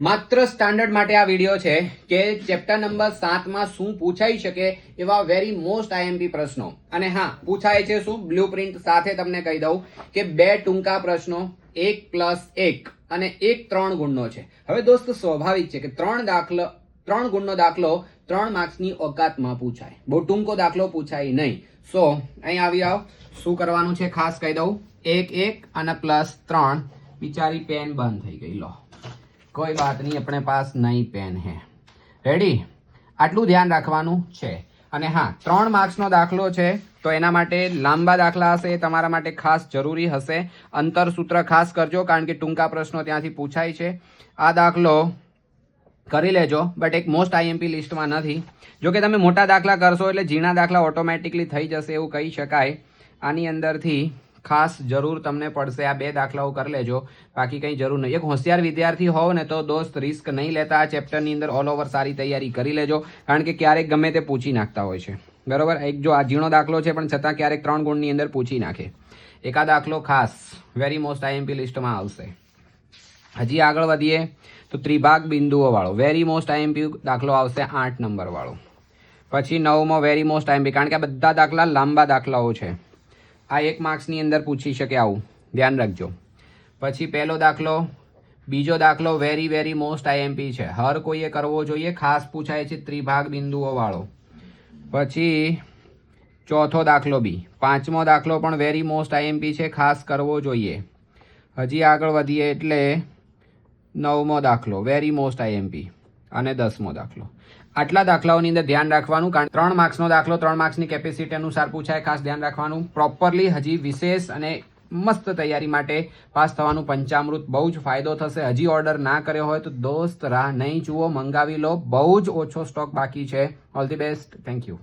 માત્ર સ્ટાન્ડર્ડ માટે આ વિડીયો છે કે ચેપ્ટર નંબર 7 માં શું પૂછાઈ શકે એવા વેરી મોસ્ટ આઈએમપી પ્રશ્નો. અને હા, પૂછાય છે શું બ્લુપ્રિન્ટ સાથે તમને કહી દઉં કે બે ટૂંકા પ્રશ્નો 1+1 અને 3 ગુણનો છે. હવે દોસ્ત સ્વાભાવિક છે કે 3 ગુણનો દાખલો 3 માર્ક્સની ઓકાતમાં પૂછાય. બહુ ટૂંકો દાખલો પૂછાય નહીં. સો અહીં આવી આવો. શું કરવાનું છે ખાસ કહી દઉં. 1 અને +3. બિચારી પેન બંધ થઈ ગઈ. લો કોઈ બાત નહીં, अपने पास नई पेन है. રેડી? આટલું ધ્યાન રાખવાનું છે. અને હા, 3 માર્ક્સનો દાખલો છે તો એના માટે લાંબા દાખલા હશે, તમારા માટે ખાસ જરૂરી હશે. અંતર સૂત્ર ખાસ કરજો કારણ કે ટૂંકા પ્રશ્નો ત્યાંથી પૂછાય છે. આ દાખલો કરી લેજો, બટ એક મોસ્ટ આઈએમપી લિસ્ટમાં નથી. જો કે તમે મોટા દાખલા કરશો એટલે ઝીણા દાખલા ઓટોમેટિકલી થઈ જશે એવું કહી શકાય. આની અંદરથી ખાસ જરૂર તમને પડશે. આ 2 દાખલાઓ કરી લેજો, બાકી કંઈ જરૂર નહીં. એક હોશિયાર વિદ્યાર્થી હોવ ને તો દોસ્ત રિસ્ક નહીં લેતા. આ ચેપ્ટરની અંદર ઓલ ઓવર સારી તૈયારી કરી લેજો કારણ કે ક્યારેક ગમે તે પૂછી નાખતા હોય છે. બરોબર? એક જો આ ઝીણો દાખલો છે પણ છતાં ક્યારેક 3 ગુણની અંદર પૂછી નાખે. એક આ દાખલો ખાસ વેરી મોસ્ટ આઈએમપી લિસ્ટમાં આવશે. હજી આગળ વધીએ તો ત્રિભાગ બિંદુઓ વાળો વેરી મોસ્ટ આઈએમપી દાખલો આવશે, 8 નંબર વાળો. પછી 9મો વેરી મોસ્ટ આઈએમપી, કારણ કે આ બધા દાખલા લાંબા દાખલાઓ છે. આ 1 માર્ક્સની અંદર પૂછી શકે, આવું ધ્યાન રાખજો. પછી પહેલો દાખલો, બીજો દાખલો વેરી મોસ્ટ આઈએમપી છે, હર કોઈએ કરવો જોઈએ, ખાસ પૂછાય છે ત્રિભાગ બિંદુઓ વાળો. પછી ચોથો દાખલો બી. 5મો દાખલો પણ વેરી મોસ્ટ આઈએમપી છે, ખાસ કરવો જોઈએ. હજી આગળ વધીએ એટલે 9મો દાખલો વેરી મોસ્ટ આઈએમપી અને 10મો દાખલો. આટલા દાખલાઓની અંદર ધ્યાન રાખવાનું કારણ 3 માર્ક્સનો દાખલો 3 માર્ક્સની કેપેસિટી અનુસાર પૂછાય. ખાસ ધ્યાન રાખવાનું. પ્રોપરલી હજી વિશેષ અને મસ્ત તૈયારી માટે પાસ થવાનું પંચામૃત બહુ જ ફાયદો થશે. હજી ઓર્ડર ના કર્યો હોય તો દોસ્ત રાહ નહીં જુઓ, મંગાવી લો. બહુ જ ઓછો સ્ટોક બાકી છે. All the best. Thank you.